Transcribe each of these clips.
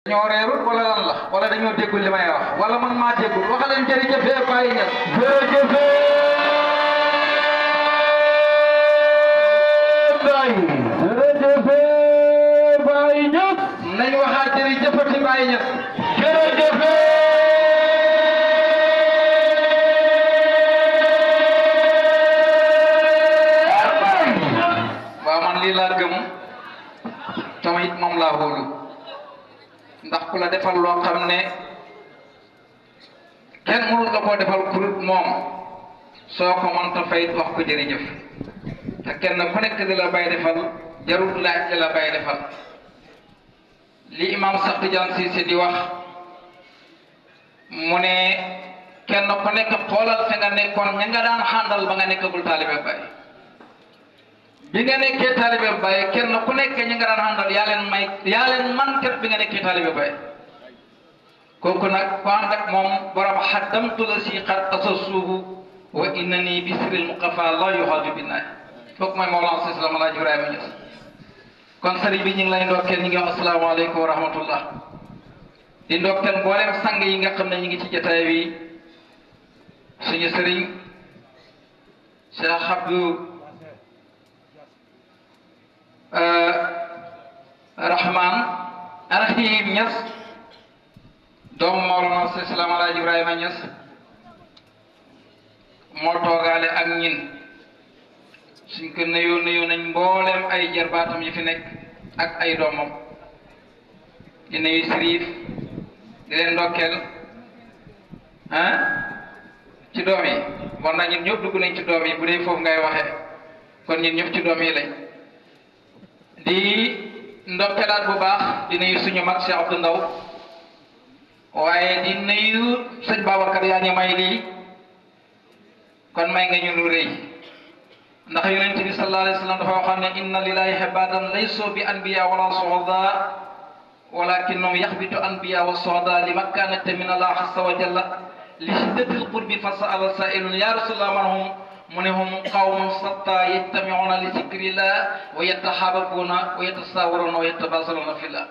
ñoo reerut wala lan la wala dañoo déggul li may wax wala man maa déggul wax leen jërëjëfee Baye Niass jërëjëfee Baye jërëjëfee Baye Niass nañ waxaat jërëjëfati Baye Niass jërëjëfee waaw man lii laa gëm sama it moom laa wóolu ndax ku la defal loo xam ne kenn mënul la koo defal kurut moom soo ko mënta fayit wax ko jërëjëf te kenn ku nekk di la bay defal jarul laaj di la bay defal li imam Cheikh Tidiane Cissé di wax mu ne kenn ku nekk xoolal fi nga nekkoon ña nga daan xàndal ba nga nekkagul taalibe Baye bi nga nekkee taalibe Baye kenn ku nekk ñi nga daan àndal yaa leen man kat bi nga nekkee taalibe Baye kooku nag ku ànd ak moom borom xaddamtu la si xat asasuuhu wa innani bi siril muqafa la yuxaaju binnaay kooku mooy Mawlana si Islam Alaaji Ibrahima Niass kon sëriñ bi ñu ngi lay ndokkeel ñu ngi wax asalaamaaleykum wa rahmatullah di ndokkeel mboolem sang yi nga xam ne ñu ngi ci jotaay bi suñu sëriñ Cheikh Abdou Rahman Rahim Niass doomu Mawlana si Islam Alaaji Ibrahima Niass moo toogaale ak ñin suñ ko nuyoo nañ mboolem ay jarbaatam yi fi nekk ak ay doomam di nuyu Sirif di leen ndokkeel ci doom yi war na ñun ñëpp dugg nañ ci doom yi bu dee foofu ngay waxee kon ñun ñëpp ci doom yi lañ di ndokkeelaat bu baax di nuyu suñu mag Cheikh Abdou Ndaw waaye di nuyu sëñ Babacar yaa ñu may lii kon may nga ñu lu rëy ndax yonent bi sallallahu alayhi wa sallam dafa waxoon ne inna lillahi ibadan laysu bi anbiya wala suhada walakinnahum yaxbitu anbiya wa suhada li makkanati min Allah azza wa jalla li shiddatil qurbi fa sa'ala sa'ilun ya rasulallah man hum mu ne hum qawmun satta yajtami'una li zikrillah wa yatahababuna wa yatasaawaruna wa yatabasaluna fillah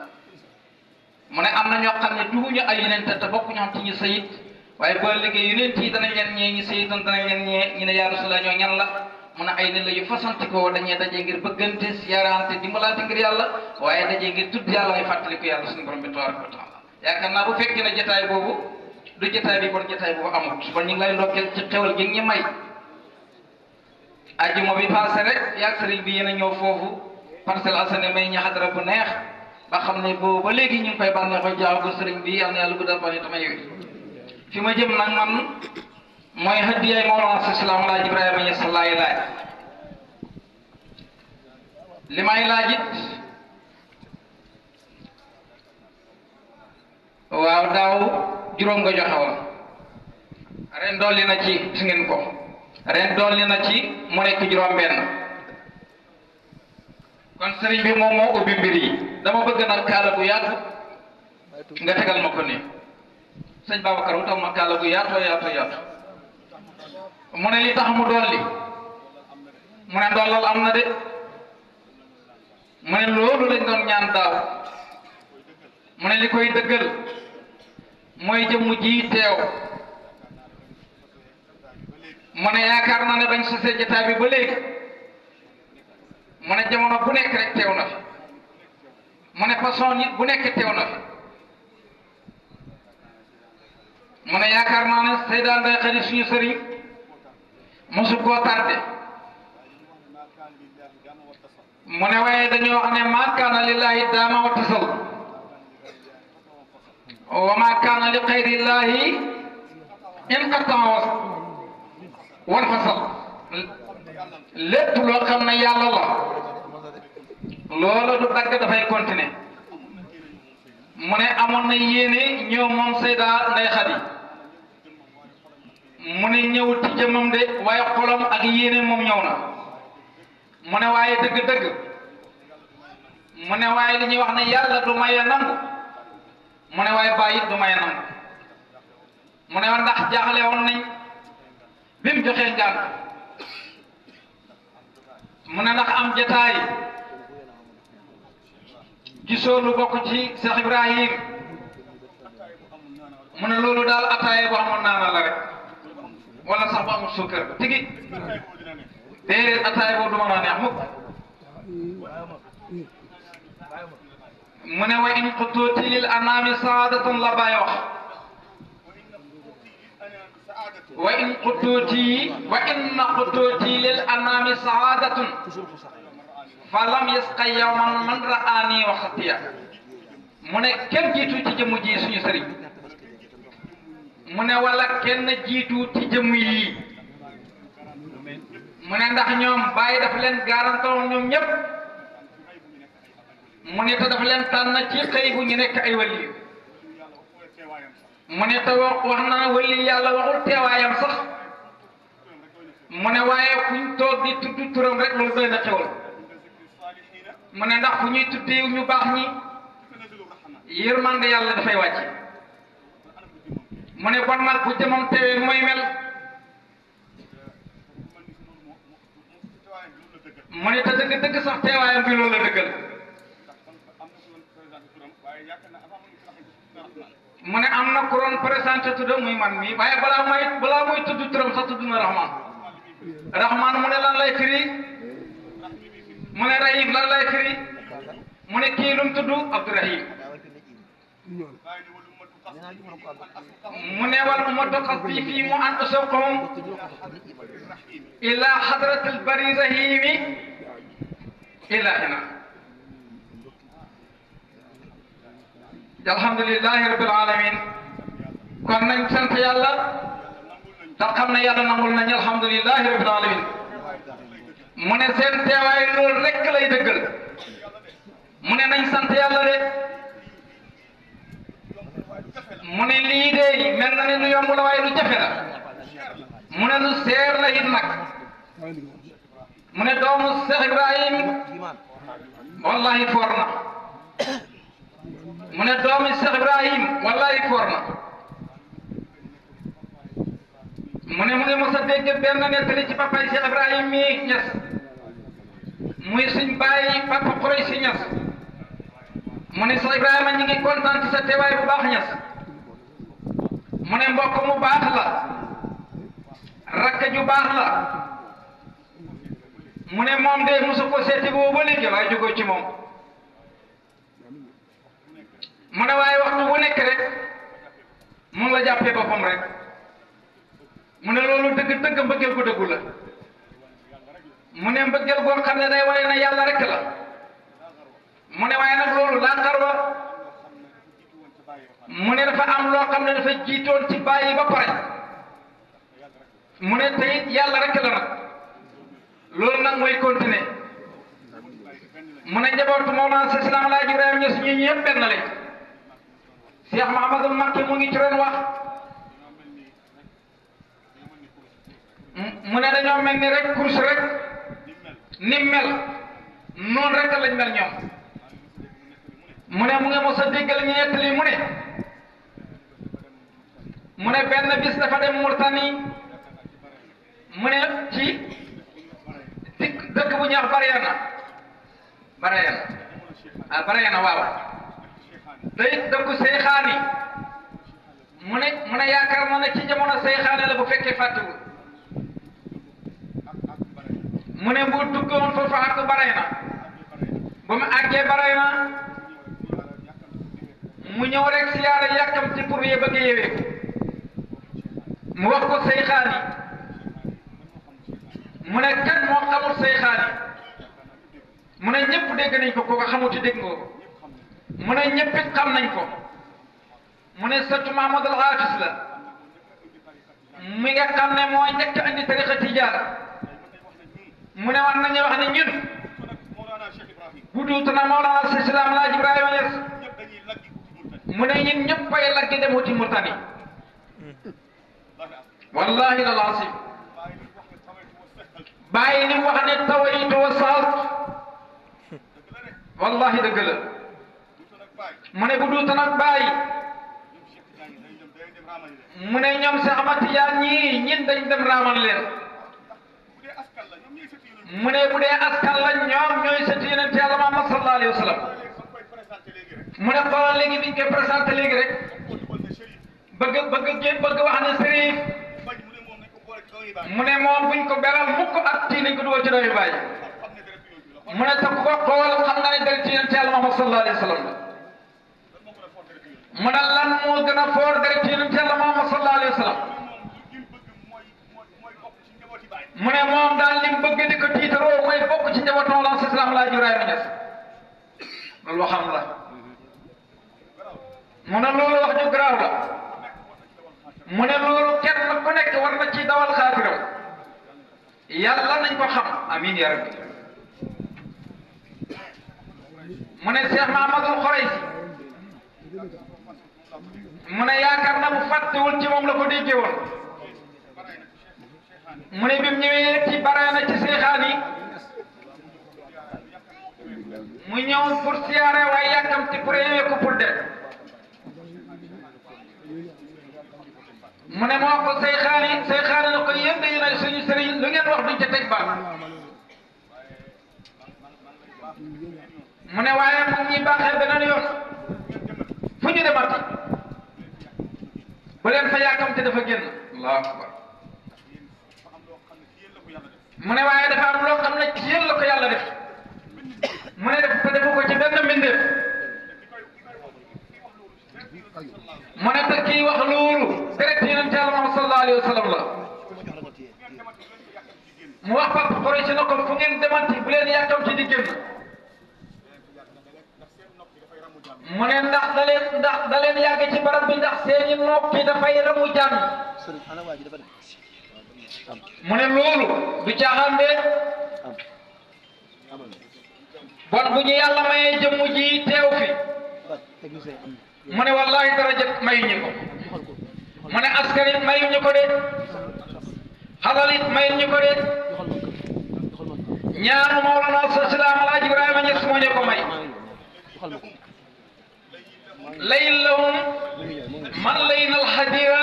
mu ne am na ñoo xam ne duguñu ay yonent te bokk ñu xam ci ñu sayit waaye boo liggéey yonent yi danañ leen ñee ñu sayitan danañ leen ñee ñu ne yaa Rasulullah ñoo ñan la mu ne ay nit la yu fasantikoo dañuy daje ngir bëggante siyaarante dimbalante ngir yàlla waaye daje ngir tudd yàlla waaye fàttaliku yàlla suñu borom bi tabaraka wa taala yaakaar naa bu fekkee ne jotaay boobu du jotaay bi bon jotaay boobu amut kon ñu ngi lay ndokkeel ci xewal gi ñu may ajjuma bi passé rek yaag sëriñ bi yéen a ñëw foofu Parcelles Assainies may ñaxadara bu neex ba xam ne boobu ba léegi ñu ngi koy bànneexoo jaaw ko sëriñ bi yal na yàlla guddal ba ni tamay yooyu fi ma jëm nag man mooy hadiyaay Mawlana si Islam Alaaji Ibrahima Niass laay laaj li may laaj it waaw daaw juróom nga joxe woon ren dolli na ci gis ngeen ko ren dolli na ci mu nekk juróom-benn kon sëriñ bi moom moo ubbi mbir yi dama bëgg nag kaala bu yaatu nga tegal ma ko nii sëñ Babacar wutal ma kaala bu yaatoo yaatu mu ne li tax mu dolli mu ne ndollal am na de mu ne loolu lañ doon ñaan daaw mu ne li koy dëggal mooy jëmm ji teew mu ne yaakaar naa ne bañ sosee jotaay bi ba léegi mu ne jamono bu nekk rek teew na fi mu ne façon nit bu nekk teew na fi mu ne yaakaar naa ne Seyda Ndeye Khady suñu sëriñ mosu koo tardé mu ne waaye dañoo wax ne maa kaana lillahi daama wa tasal wa maa kaana li xayrillahi inqataa wan fasal lépp loo xam ne yàlla la loola du dagg dafay continuer mu ne amoon na yéene ñëw moom Seyda Ndeye Khady mu ne ñëwul ci jëmmam de waaye xolam ak yéene moom ñëw na mu ne waaye dëgg-dëgg mu ne waaye li ñuy wax ne yàlla du maye nangu mu ne waaye bàyyi du maye nangu mu ne ndax jaaxle woon nañ bi mu joxee njàng mu ne ndax am jotaay gisoo lu bokk ci Cheikh Ibrahim mu ne loolu daal ataaya boo xamoon naana la rek wala sax bu amul suukar tigi déedéet ataaya boobu du mën a neex mukk mu ne wa in qutuuti lil anaami saadatun la bàyyi wax wa in qutuuti lil anaami saadatun fa lam yasqa yawman man ra'aani wa xatiya mu ne kenn jiitu ci jëmm ji suñu sëriñ mu ne wala kenn jiitu ci jëmm yi mu ne ndax ñoom bàyyi dafa leen garantoon ñoom ñëpp mu ne te dafa leen tànn ci xëy bu ñu nekk ay wali mu ne te wax na wali yàlla waxul teewaayam sax mu ne waaye fuñ toog di tudd turam rek loolu doy na xewal mu ne ndax fu ñuy tuddee ñu baax ñi yërmande yàlla dafay wàcc mu ne bon nag bu jëmam teewee mooy mel mu ne te dëgg-dëgg sax teewaayam bi loolu la dëggal mu ne am na ku doon présenté tuddam muy man mii waaye balaa muy tudd turam sax tudd na Rahman mu ne lan lay firi mu ne Rahim lan lay firi mu ne kii lu mu tudd Abdourahim mu ne wal ummatu qasdi fii mu an usuqhum ila hadratil bari rahimi ilahina alhamdulillahi rabbil alamin kon nañ sant yàlla te xam ne yàlla nangul nañ alhamdulillahi rabbil alamin mu ne seen teewaay loolu rek lay dëggal mu ne nañ sant yàlla de mu ne lii de mel na ne lu yomb la waaye lu jafe la mu ne lu seer la it nag mu ne doomu Cheikh Ibrahim wallahi foor na mu ne doomu Cheikh Ibrahim wallahi foor na mu ne mu ngi mos a dégg benn nettali ci papay Cheikh Ibrahim mii Ñas muy suñ bàyyi papa Xoroy si Ñas mu ne Cheikh Ibrahima ñu ngi kontaan ci sa teewaay bu baax Ñas mu ne mbokk mu baax la rakk ju baax la mu ne moom de mosu ko seeti boobu ba léegi waaye jógoo ci moom mu ne waaye waxtu bu nekk rek mu ngi la jàppee boppam rek mu ne loolu dëgg mbëggeel gu dëggu la mu ne mbëggeel goo xam ne day wane na yàlla rek la mu ne waaye nag loolu laa xarwa mu ne dafa am loo xam ne dafa jiitoon ci bàyyi ba pare mu ne tey yàlla rek la nag loolu nag mooy continuer mu ne njabootu Mawlana Cheikh Islam Alaaji Ibrahima Ñas ñi ñëpp benn lañ Cheikh Mahamadul Makki mu ngi ci ren wax mu ne dañoo mel ni rek course rek ni mel noonu rek lañ mel ñoom mu ne mu ngi mos a déggal ñu nettali mu ne benn bis dafa dem Murtani mu ne ci dëkk bu ñuy wax Barayana waaw day dëkku Seyxaani mu ne yaakaar na ne ci jamono Seyxaani la bu fekkee fàttewul mu ne bu duggoon foofu ak Barayana ba mu àggee Barayana mu ñëw rek siyaare yàkkam ci pour ye bëgg yewee mu wax ko Seyxaani mu ne kan moo xamul Seyxaani mu ne ñëpp dégg nañ ko ko xamuti dégg nga ko mu ne ñëpp it xam nañ ko mu ne sëtu Mahamadul Haafis la mi nga xam ne moo njëkk andi tariqa tijaan mu ne war nañu wax ne ñun bu duutu na Mawlana Cheikh Islam Alaaji Ibrahima Ñas mu ne ñun ñëpp ay laggi dem wuti Murtani wallahi la laasim bàyyi li mu wax ne tawaytu wa saalt wallahi dëgg la mu ne bu duutu nag bàyyi mu ne ñoom Cheikh Ahmad Tijaan ñii ñin dañ dem raamal leen mu ne bu dee askan lañ ñoom ñooy sëti Yonent Yàlla Muhammad sallallahu alayhi wa sallam mu ne xoolal léegi biñ koy présenté léegi rek bëgg wax ne sërif mu ne moom buñ ko beral mukk ak tii nañ ko dugal ci doomi baay mu ne te ku ko xool xam na ne dara ci yonent Yàlla Muhammad sallallahu alayhi wa sallam la mu ne lan moo gën a foor dara ci yonent Yàlla Muhammad sallallahu alayhi wa sallam mu ne moom daal lim bëgg di ko tiitaroo mooy bokk ci njabootu Mawlana Islam Alaaji Ibrahima Ñas loolu waxam la mu ne loolu wax ju garaaw la mu ne loolu kenn ku nekk war na ci dawal xaatiram yàlla nañ ko xam amin ya rabbi mu ne Cheikh Mahamadul Xoraysi mu ne yaakaar na mu fàttewul ci moom la ko déggee woon mu ne bi mu ñëwee ci baraana ci seexaan yi mu ñëw pour siyaare waaye yàkkamti pour yewee ko pour dem mu ne moo ko seexaani na ko yéen dañu ne suñu sëriñ lu ngeen wax duñ ca teg baat mu ne waaye mu ngi baaxee beneen yoon fu ñu demati bu leen fa yàkkamte dafa génn allahu akbar mu ne waaye dafa am loo xam ne ci yéen la ko yàlla def mu ne def ko defu ko ci benn mbindeef mu ne te kii wax loolu direct yonent Yàlla Muhammad sallallahu alayhi wa sallam la mu wax Papa Xuraysi na ko fu ngeen demanti bu leen yàkkamti di génn mu ne ndax da leen yàgg ci barab bi ndax seeni nokki dafay ramu jàmm mu ne loolu du caaxaan de bon bu ñu yàlla mayee jëmm ji teew fi mu ne wallahi daraja mayuñu ko mu ne askan it mayuñu ko de xalal it mayuñu ko de ñaanu Mawlana Salaam Alaaji Ibrahima Ñas moo ñu ko may laylahum man laynal hadira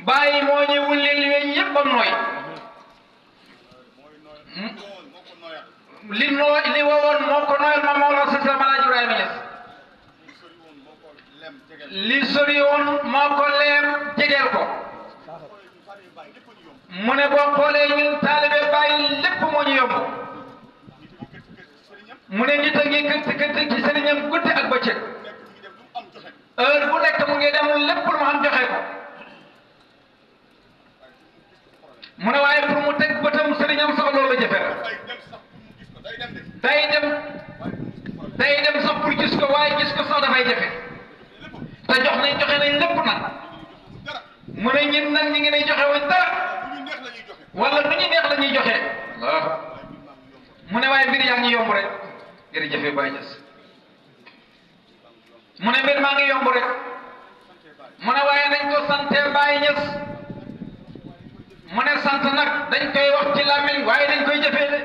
bàyyi moo ñu wullil weñ yëpp am nooy li wowoon moo ko nooyal ma Mawlana Salaam Alaaji Ibrahima Ñas li sori woon moo ko leer jegeel ko mu ne boo xoolee ñun taalibe bàyyi lépp moo ñu yomb mu ne nit a ngi kët ci sëriñam guddi ak bëccëg heure bu nekk mu ngi dem lépp lu mu am joxe ko mu ne waaye pour mu teg bëtam sëriñam sax loolu la jafe day dem sax pour gis ko waaye gis ko sax dafay jafe te joxe nañ lépp nag mu ne ñun nag ñi ngi ne joxe wuñ dara wala nu ñu neex la ñuy joxe waaw mu ne waaye mbir yaa ngi yomb rek jërëjëf Baye Niass mu ne mbir maa ngi yomb rek mu ne waaye nañ ko sante Baye Niass mu ne sant nag dañ koy wax ci làmmiñ waaye dañ koy jëfee de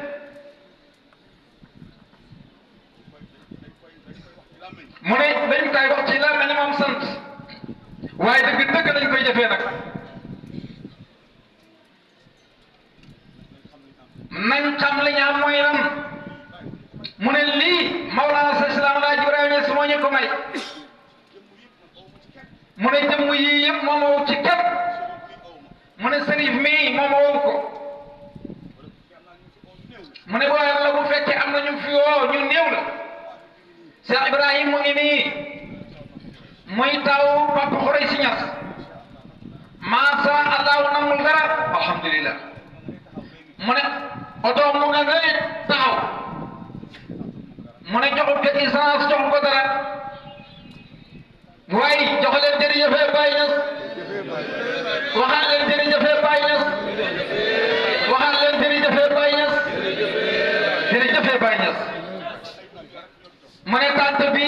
mu ne dañ koy wax ci làmmiñ moom sant waaye dëgg dañ koy jëfee nag nañ xam li ñu am mooy lan mu ne lii Mawlana Salaam Alaaji Ibrahima Ñas moo ñu ko may mu ne jëmm yii yëpp moom moo ci képp mu ne sërif mii moom moo ko mu ne boo yàlla bu fekkee am na ñu fi woo ñu néew la Cheikh Ibrahima mu ngi nii muy taw Papa Xuraysi Ñas maasa allahu namul dara alhamdulillah mu ne oto mu nga ngay taxaw mu ne joxul ko essence joxul ko dara waaye jox leen jërëjëf Baye Niass waxaat leen jërëjëf Baye Niass waxaat leen jërëjëf Baye Niass jërëjëf Baye Niass mu ne tànt bi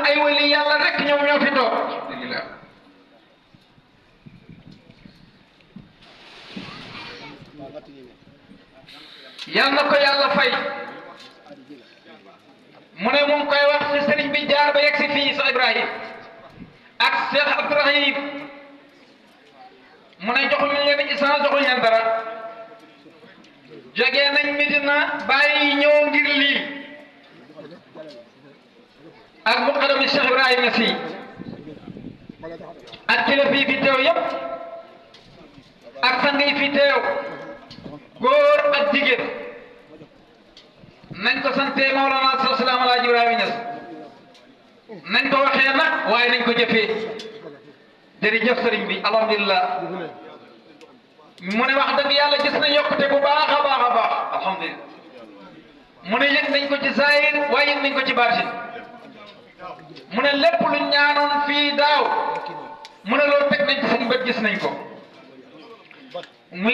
ay wali yàlla rek ñoom ñoo fi toog yal na ko yàlla fay mu ne mu ngi koy wax ci sëriñ bi jaar ba yegg si fii sa Ibrahim ak Cheikh Abdourahim mu ne joxuñu leen essence joxuñu leen dara jógee nañ Medina bàyyi ñëw ngir lii ak muqaddam Cheikh Ibrahima si ak kilifa yi fi teew yëpp ak sang yi fi teew góor ak jigéen nañ ko sante Mawlana sallallahu alayhi Ibrahima Niass nañ ko waxee nag waaye nañ ko jëfee jërëjëf sëriñ bi alhamdulilah mu ne wax dëgg yàlla gis na yokkute bu baax a baax a baax alhamdulilah mu ne yëg nañ ko ci zahir waaye yëg nañ ko ci baatin mu ne lépp lu ñaanoon fii daaw mu ne loolu teg nañ ci suñu bët gis nañ ko mu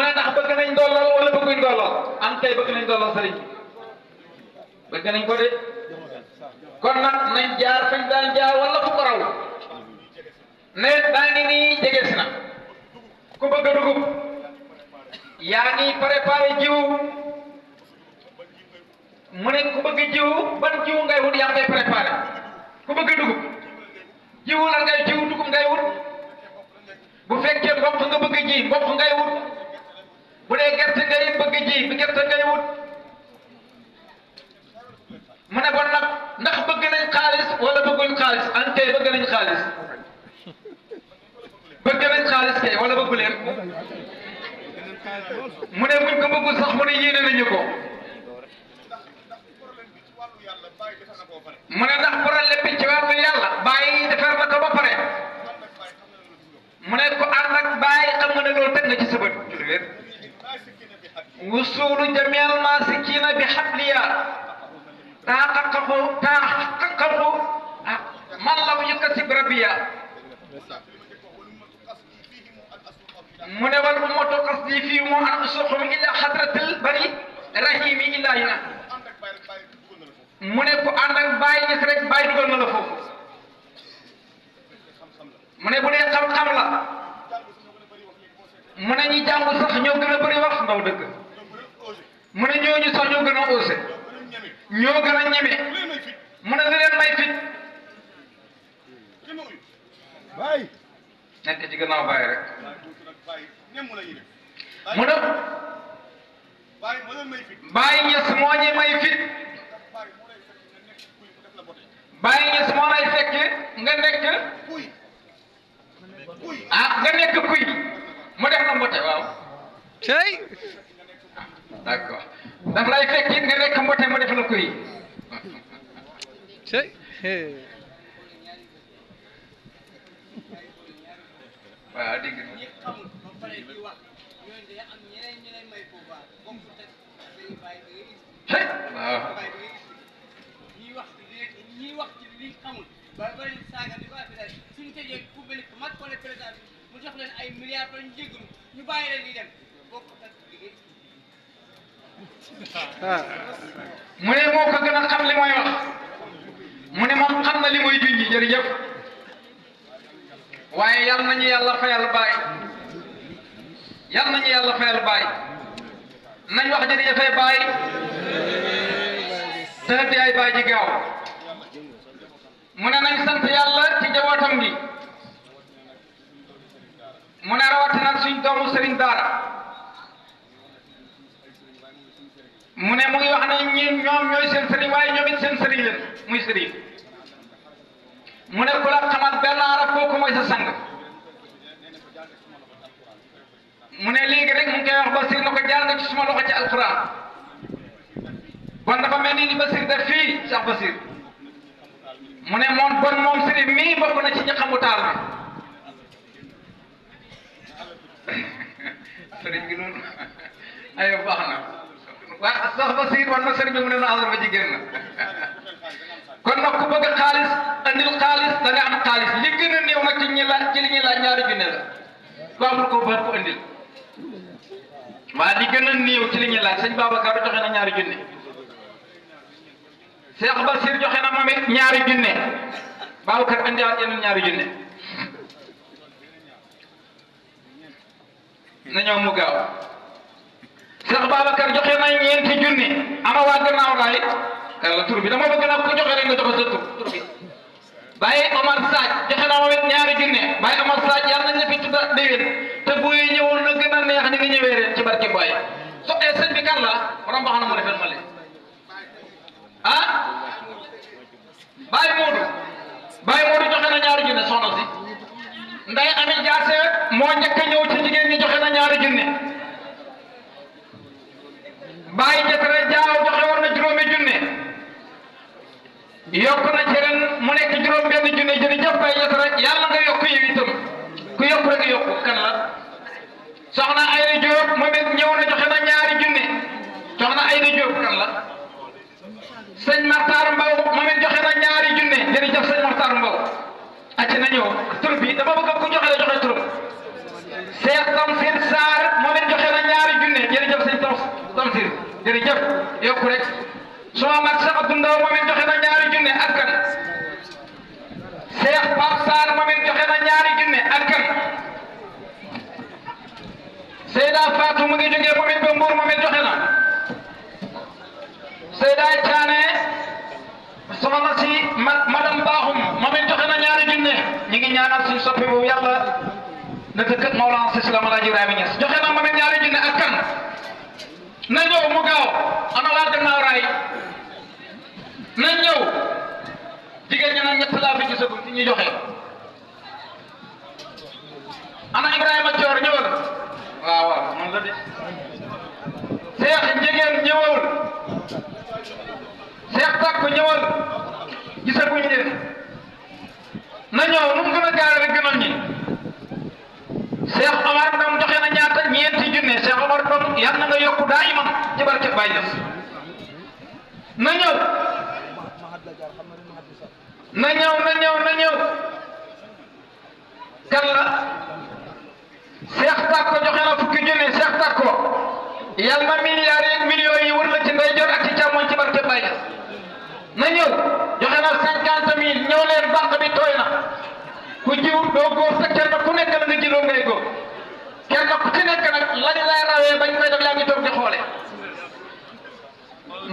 ne ndax bëgg nañ dollal wala bëgguñ dollal am tey bëgg nañ dollal sëriñ bëgg nañ ko de kon nag nañ jaar fañ daan jaar wala fu ko raw nawet baa ngi nii jege si na ku bëgg a dugub yaa ngi préparé jiw mu ne ku bëgg jiw ban jiw ngay wut yaa ngi koy préparé ku bëgg dugub jiw la ngay jiw dugub ngay wut bu fekkee mboq nga bëgg ji mboq ngay wut bu dee gerte ngay bëgg ji bi gerte ngay wut mu ne bon nag ndax bëgg nañ xaalis wala bëgguñ xaalis an tey bëgg nañ xaalis bëgg nañ xaalis kay wala bëggu leen mu ne buñ ko bëggul sax mu ne yéene nañu ko mu ne ndax problème bi ci wàllu yàlla bàyyi defar na ko ba pare mu ne ko ànd ak bàyyi xam nga ne loolu teg nga ci sa bët wusulu jamil masikina bi habliya taaqaqahu man law yukasib rabbiya mu ne wal ummatu qasdi fii mu an usuxum ila hadratil bari rahimi ilahina mu ne ku ànd ak bàyyi gis rek bàyyi dugal na la foofu mu ne bu dee xam-xam la mu ne ñi jàngu sax ñoo gën a bëri wax ndaw dëgg mu ne ñooñu sax ñoo gën a osé ñoo gën a ñeme mu ne li leen may fit nekk ci gannaaw bàyyi rek mu ne bàyyi ñes moo ñi may fit bàyyi ñes moo lay fekk nga nekk nga nekk kuy mu def la mbote waaw cey d'accord daf lay fekk nga nekk mbote mu def la kuy cey waaw dégg waaw ñi wax ci li xamul ba bari saaga di ko affaire suñu tëjee ku mel ni mag wala président mu jox leen ay milliards ba ñu jéggalu ñu bàyyi leen di dem bokk ak liggéey mu ne moo ko gën a xam li mooy wax mu ne moom xam na li mooy junj jërëjëf waaye yal nañu yàlla fayal baay yal nañu yàlla fayal baay nañ wax jërëjëfee baay te di ay baay ji gaaw mu ne nañ sant yàlla ci jabootam gi mu ne rawatina suñ doomu sëriñ daara mu ne mu ngi wax ne ñoom ñooy seen sëriñ waaye ñoom it seen sëriñ leen muy sëriñ mu ne ku la xamal benn arab kooku mooy sa sang mu ne léegi rek mu ngi koy wax Basir na ko jaar nga ci suma loxo ci alquran bon dafa mel ni Basir def fii Cheikh Basir mu ne moom bon moom sëriñ mii bokk na ci ñi xamu taal bi sëriñ bi noonu ayo baax na waaye sax Basir wan na sëriñ bi mu ne na àllarba jigéen na kon nag ku bëgg xaalis andil xaalis da nga am xaalis li gën a néew nag ci ñi laaj ci li ñuy laaj ñaari junne la ku amul ko bëgg ko andil waaye li gën a néew ci li ñuy laaj sëñ Babacar joxe na ñaari junne Cheikh Basir joxe na moom it ñaari junne Babacar andiwaat yeneen ñaari junne na ñëw mu gaaw Cheikh Babacar joxe na ñeenti junne ama waa gannaaw laay kala tur bi dama bëgg nag ku joxe rek nga joxe sa tur bi Baye Omar Sadj joxe na moom it ñaari junne Baye Omar Sadj yàlla nañ la fi tudda déwén te buy ñëwoon na gën a neex ni nga ñëwee ren ci barke Baye so sëñ bi kan la borom ba xana mu defal ma leen ah Baye Modou joxe na na ñaari junne soxna si nday Ami Jaase moo njëkk a ñëw ci jigéen ñi joxe na ñaari junne Baye Jatara Jaaw joxe woon na juróomi junne yokk na ci ren mu nekk juróom benn junne jërëjëf Baye Jatara yàlla nga yokk yow itam ku yokk rek yokk kan la soxna Ayda Diop moom it ñëw na joxe na ñaari junne soxna Ayda Diop kan la sëñ Maxtaar Mbaw moom it joxe na ñaari junne jërëjëf sëñ Maxtaar Mbaw acci na ñëw tur bi dama bëgg ku joxe la joxe tur Cheikh Tamsir Sarr moom it joxe na ñaari junne jërëjëf sëñ Tamsir jërëjëf yokku rek suma mag sax Abdou Ndaw moom it joxe na ñaari junne ak kan Cheikh Pape Sarr moom it joxe na ñaari junne ak kan Seyda Fatou mu ngi jógee moom it ba Mbour moom it joxe na Seyda Thiané soxna si madame Bakhoum moom it joxe na ñaari junne ñu ngi ñaanal suñu soppi boobu yàlla na dëkk Mawlana si Islam Alaaji Ibrahima Niass joxe na moom it ñaari junne ak kan na ñëw mu gaaw ana waa gannaaw raay na ñëw jigéen ñi nag ñett laa fi gisagum ci ñi joxe ana Ibrahima Thior ñëwal waaw waaw noonu la de Cheikh Njegeen ñëwal Cheikh Takku ñëwal gisaguñ leen na ñëw nu mu gën a gaawee rek gënal ñi Cheikh Omar Ndom joxe na ñaata ñeenti junne Cheikh Omar Ndom yal na nga yokku daa iman ci barke Baye Niass na ñëw na ñëw na ñëw na ñëw kan la Cheikh Takko joxe na fukki junne Cheikh Takko yal na milliards yi millions yi wër la ci ndeyjoor ak ci càmmoñ ci barke Baye Niass na ñëw joxe na 50 000 ñëw leen bàq bi tooy na ku jiw doo góor te kenn ku nekk la nga jëloo ngay góor kenn ku ci nekk nag lañ lay rawee bañ koy def yaa ngi toog di xoole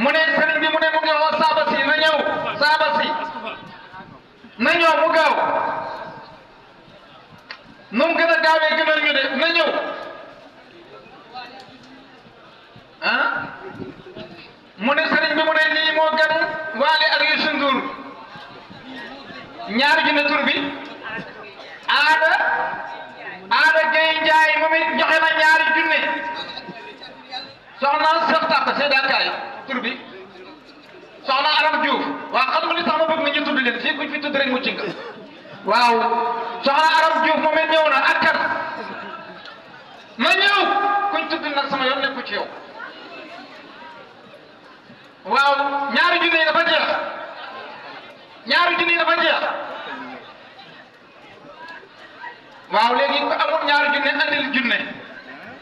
mu ne sëriñ bi mu ne mu ngi woo saaba si na ñëw saaba si na ñëw mu gaaw nu mu gën a gaawee gënal ñu de na ñëw ah mu ne sëriñ bi mu ne lii moo gën Waly ak Youssou Ndour ñaari junne tur bi aada Gueye Ndiaye moom it joxe na ñaari junne soxna Cheikh Takk Seyda Kaay tur bi soxna Aram Diouf waaw xam nga li tax ma bëgg nga ñu tudd leen fii kuñ fi tudd rek mucc nga waaw soxna Aram Diouf moom it ñëw na ak kan ma ñëw kuñ tudd nag sama yoon nekku ci yow waaw ñaari junne yi dafa jeex ñaari junne yi dafa jeex waaw léegi ko amul ñaari junne andil junne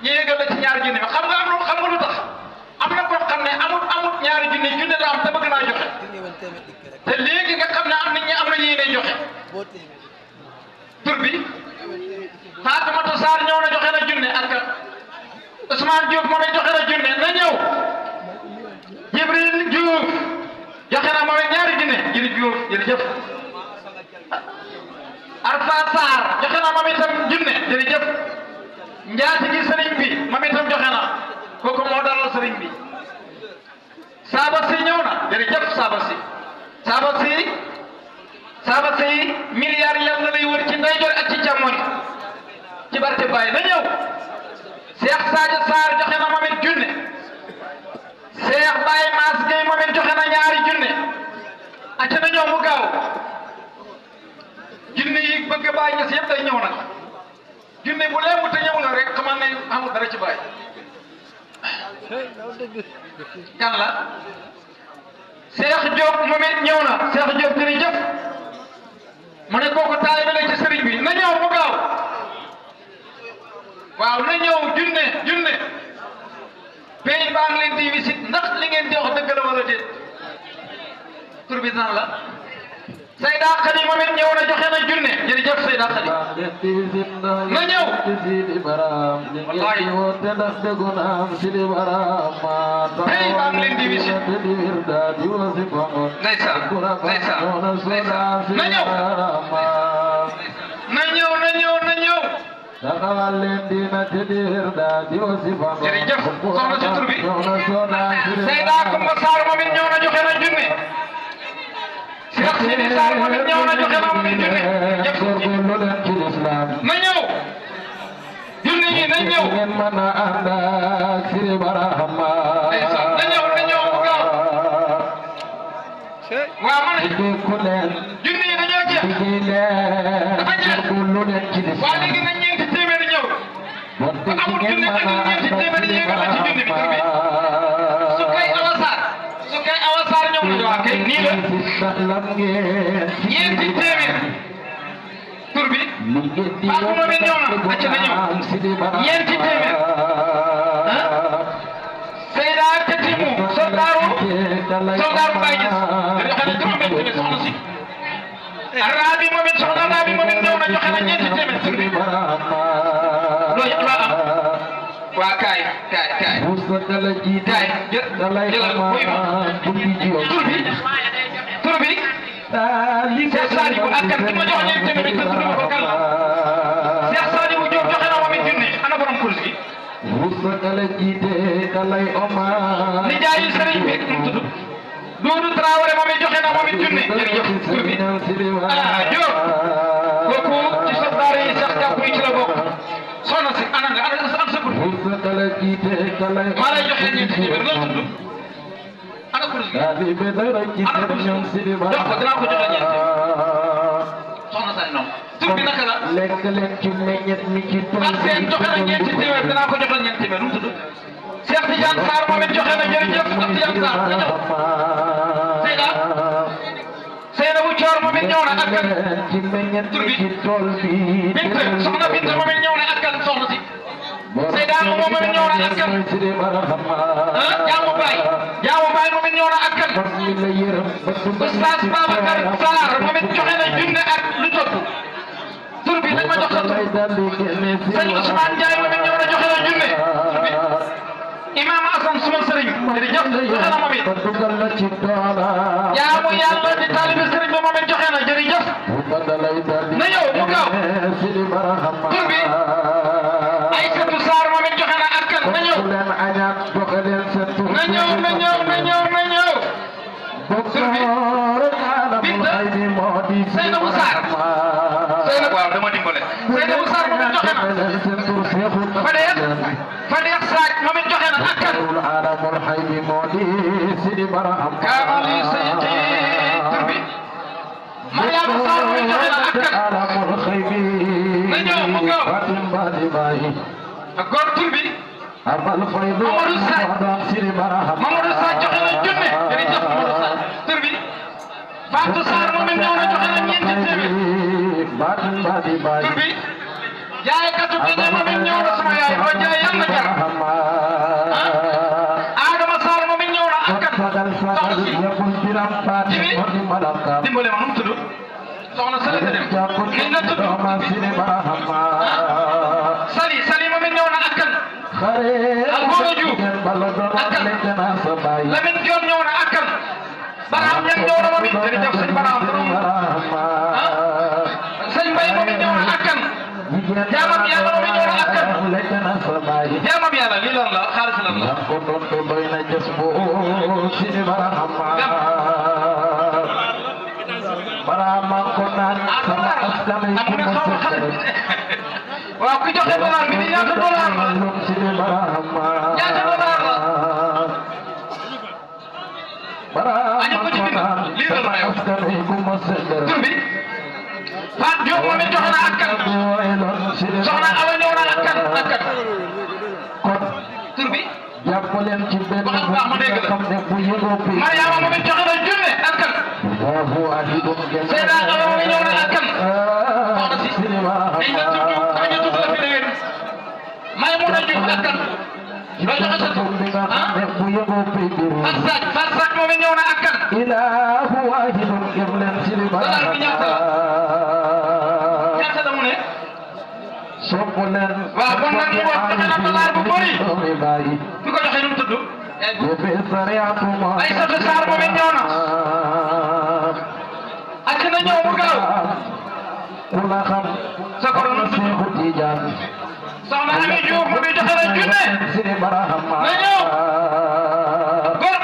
ñu yëgal la ci ñaari junne xam nga xam nga lu tax am na koo xam ne amul ñaari junne la am te bëgg naa joxe te léegi nga xam ne am nit ñi am na yéene joxe tur bi Fatimata Sarr ñëw na joxe na junne ak Ousmane Diouf moom it joxe na junne na ñëw Jibril Diouf joxe na moom it ñaari junne Jibril Diouf jërëjëf Arfa Sarr joxe na moom itam junne jërëjëf Njaati gi sëriñ bi moom itam joxe na kooku moo dalal sëriñ bi Saaba si ñëw na jërëjëf Saaba si milliards yàlla lay wër ci ndeyjoor ak ci càmmoñ ci barke Baye na ñëw Cheikh Sadio Sarr joxe na moom it junne Cheikh Baye Mass Gueye moom it joxe na ñaari junne acca na ñëw mu gaaw junne yi bëgg Baye Niass yëpp day ñëw nag junne bu leemu te ñëw na rek xamal ne amul dara ci Baye kan la Cheikh Diop moom it ñëw na Cheikh Diop jërëjëf mu ne kooku taalibe la ci sëriñ bi na ñëw mu gaaw waaw na ñëw junne pays baa ngi leen di visite ndax li ngeen di wax dëgg la wala déet tur bi nan la Seyda Khady moom it ñëw na joxe na junne jërëjëf Seyda Khady na ñëw wallahi pays baa ngi leen di visite ndeysaan na ñëw jërëjëf soxna si tur bi Seyda Koumba Sarr moom it ñëw na joxe na junne Cheikh Sidi Sarr moom it ñëw na joxe na moom it junne jëf góorgóorlu leen ci lislaam na ñëw junne yi na ñëw ngeen mën a ànd ak Sidi Barahama na ñëw mu gaaw waaw ma ne déggu leen junne yi dañoo jeex liggéey leen góorgóorlu leen ci waa lislaam léegi na ñeenti téeméeri ñëw wax dëgg amul ngeen junne mën a ak ñeenti ànd ak téeméeri Sidi yéegal na ci junne bi tur bi su kay Awa Sarr ñëw na waa kay nii la ñeenti téeméer tur bi Fatou moom it ñëw na acca na ñëw ñeenti téeméer Seyda Tetimu soldaaru Baye Niass joxe na juróom benn téeméer soxna si Rabi moom it soxna Rabi moom it ñëw na joxe na ñeenti téeméer tur bi loolu yëpp laa am waa kaay jëlal koy ma tur bi Cheikh Sadibou ak kan ki ma jox ñeenti téeméer bi te tur bi ko kan la Cheikh Sadibou Diop joxe na moom it junne ana borom kurus gi nijaayu sëriñ bi nu mu tudd Doudou Traoré moom it joxe na moom it junne jërëjëf tur bi ah Diop kooku ci soldaar yi Cheikh Diakou yi ci la bokk soxna si ana nga ana sa kur maa lay joxe ñeenti téeméer loo tudd ana kurus gi ana kurus gi jox ko dinaa ko joxe ñeenti soxna Sani noonu tur bi naka la lekk leen ci meññet mi ci tool ak seen joxe na ñeenti téeméer dinaa ko joxe ñeenti téeméer nu mu tudd Cheikh Tidiane Sarr moom it joxe na jërëjëf Cheikh Tidiane Sarr na ñëw Seyda Seynabou Thior moom it ñëw na ak kan ci meññet tur mi bi ci tool bi Bint soxna Bint moom it ñëw na ak kan soxna si Seyda moom it ñëw na ak kan Jaamu Baay moom it ñëw na ak kan Oustaz Babacar Sarr moom it joxe na junne ak lu topp tur bi dañ ma jox sa tur sëñ Ousmane Ndiaye moom it ñëw na joxe na junne tur bi Imam Assane suma sëriñ jërëjëf joxe na moom it jaamu yàlla di taalibe sëriñ bi moom it joxe na jërëjëf na ñëw mu gaaw tur bi Aïssatou Sarr moom it joxe na ak kan na ñëw na ñëw na ñëw na ñëw na ñëw tur bi Binta Seynabou Sarr Seynabou waaw dama dimbale Seynabou Sarr moom it joxe na Fadeex Saak moom it joxe na ak kan Kaamali Seydi tur bi Mariama Sarr moom it joxe na ak kan na ñëw mu gaaw ak góor tur bi Mamadou Sarr joxe na junne jërëjëf Mamadou Sarr tur bi Fatou Sarr moom it ñëw na joxe na ñeenti téeméer tur bi jaaykatu bi ne moom it ñëw na sama yaay boo jaay yàlla jar Adama Sarr moom it ñëw na ak kan soxna si jibi dimbale ma nu mu tudd soxna Sali sa dem ni nga tudd Sali moom it ñëw na ak kan ak Goro Diouf ak kan Lamine Dior ñëw na ak kan Barham ñan ñëw na moom it jërëjëf sëñ Barham sëñ Mbaye moom it ñëw na ak kan jaamam yàlla moom it ñëw na ak kan jaamam yàlla lii lan la xaalis lan la waaw ku joxe dollar bi di ñaata dollar la ñaata dollar la añu ko ci bind lii lan la yow tur bi Fatou Diop moom it joxe na ak kan soxna Awa ñëw na ak kan tur bi jàppaleen ci benn waxal baax ma dégg la Mariama moom it joxe na junne ak kan Seyda Awa moom it ñëw na ak kan soxna si dañ la tudd la fi réer Maymuna Diouf ak kan loo joxe sa tur Fat Sack moom it ñëw na ak kan dollar bi ñaata la mu ne waaw bon nag mu wax joxe na dollar bu bëri fi ko joxe nu mu tudd Aïssatou Sarr moom it ñëw na ak na ñëw mu gaaw sa koro nu mu tudd soxna Ami Diouf moom it joxe na junne na ñëw góor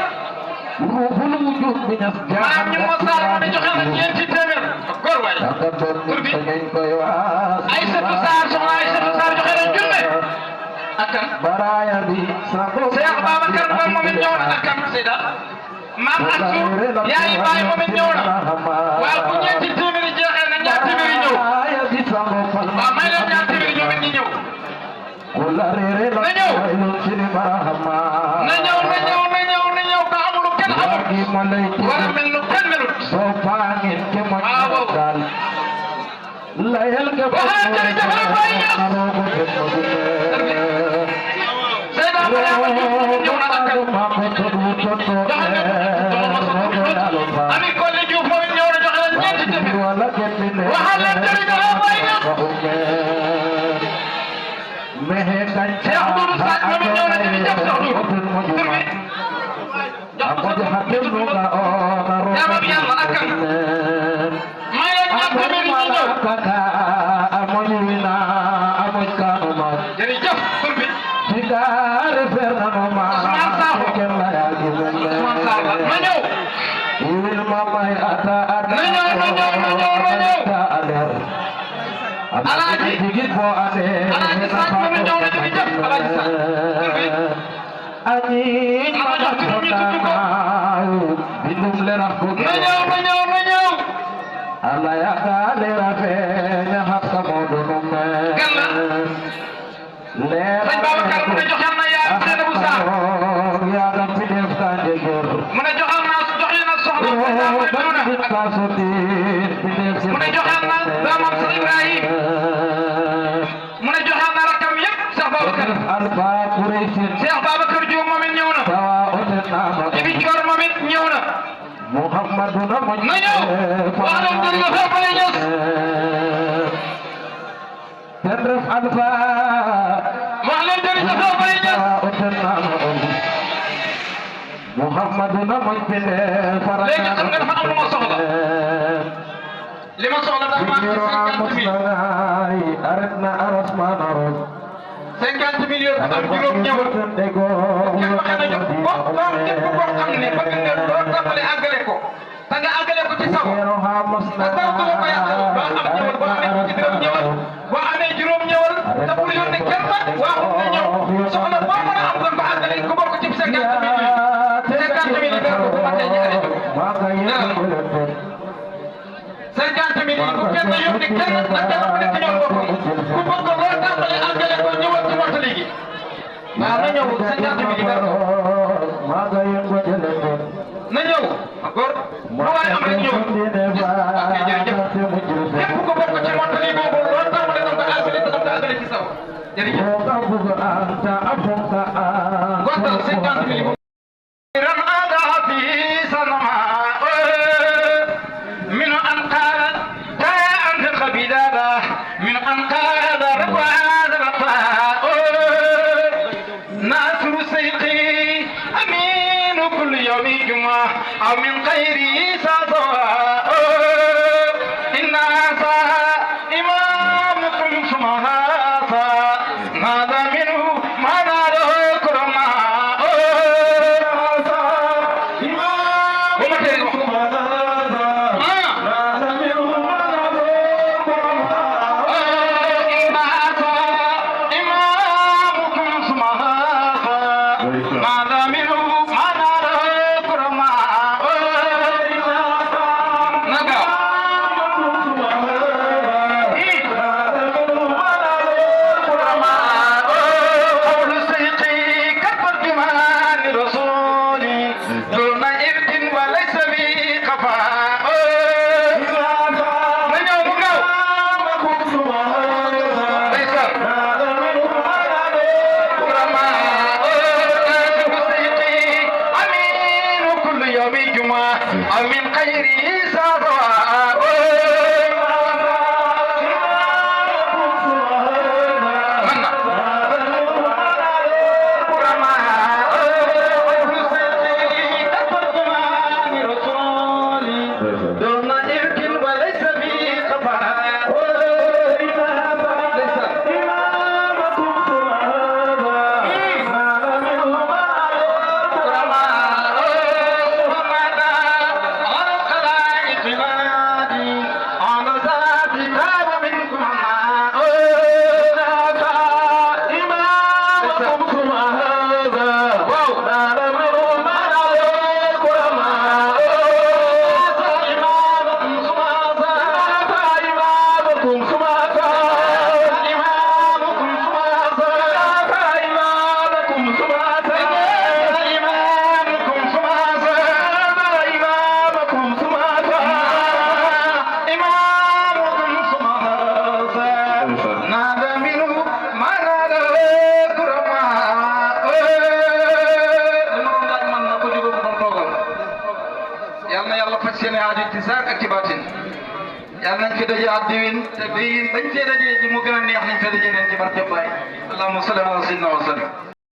Diouf bi ñas maam ñu ma saar ma di joxe na ñeenti téeméer góor waay Tanga doon tur bi ngeen koy waas Aïssatou Sarr soxna Aïssatou Sarr joxe na junne ak kan Baraya bi Sango Cheikh Babacar Ngom moom it ñëw na ak kan Seyda maam Astou yaay baay moom it ñëw na waaw bu ñeenti téeméeri jeexee na ñaar téeméeri ñëw Baraya bi Sango Fal waaw may leen ñaar téeméeri ñoom it ñi ñëw Kula rere la na ñëw sini marahama na ñëw na ñëw na ñëw na ñëw ka amul lu kenn amul Gi malay war a mel nu kenn melut so paangin ke mo waaw dal layel ke waxal jërëjëf la Baye Niass narogo te modune Seyda Mariama Diouf moom it ñëw na ak kan Ami Collé Diouf moom it ñëw na joxe leen ñeenti téeméer waxal leen jërëjëf la Baye Niass Cheikh Doudou Sack moom it ñëw na jërëjëf Cheikh Doudou tur bi jox ko sa tur jaamam yàlla ak kan may leen ñaar téeméer yi ñëw jërëjëf tur bi Ousmane Sakho Ousmane Sarr la na ñëw Alaaji Sack moom it ñëw na jërëjëf Alaaji Sack tur bi na jox turam ñu tudd ko na ñëw na ñëw na ñëw Allah ya kalera feeña hakka modunum gan la sëñ Babacar mu ne joxal na yaay Seynabou Sarr yaagam fi def kanje gor mu ne joxal na joxe na soxna Seyda mooy Maodo mu ne joxal na doomam sa Ibrahim mu ne joxal na rakam yëpp Cheikh Babacar alfa Quraysin Cheikh Babacar Diouf moom it ñëw na tawa otenama Ibi Coor moom it ñëw na Muhammaduna mo na ñëw wax leen jërëjëf Baye Niass Tendref alfa wax leen jërëjëf Baye Niass Muhammaduna moy pinde faraka léegi xam nga dafa am lu ma soxla li ma soxla dafa am 50 000 aretna arasman aros 50 millions ak juróom ñëwal ngeen waxe nañu ko képp koo xam ne bëgg nga doo tàmbale àggale ko te nga àggale ko ci sago te dara du ko yàqal boo am ñëwal boo amee ci juróom ñëwal boo amee juróom ñëwal te bul yónnee kenn nag waaxul na ñëw soxla boo mën a am kon ba àggale ko bokk ci 50 000 50 000 yi dara ko matee ñu arrêté ko 50 000 yi bu kenn yónnee kenn nag kenn ku nekk ñëw boppam ku bëgg loo tàmbale àggale ko ñëwal ci mottali gi waaw na ñëw 50 000 yi dara ko na ñëw góor lu waay am rek ñëw ok jërëjëf képp ku bokk ci mottali boobu loolu tàmbale da nga ko àggale te da nga ko àggale ci saw jërëjëf gontal 50 000 yi ran ada fi sanama min an qalat ta anta khabidada min an qala rabba rabba nasru sayqi amin كل يوم جمعة أو من غير سواء إن عصا إمامكم سمها هذا منه ما ناله كرما faj seen aajo ci saar ak ci baatin yàlla nañ fi daje at diwin te bañ fee daje ji mu gën a neex nañ fee daje neen ci barke Baay allahumma salli ala sayyidina wa sallim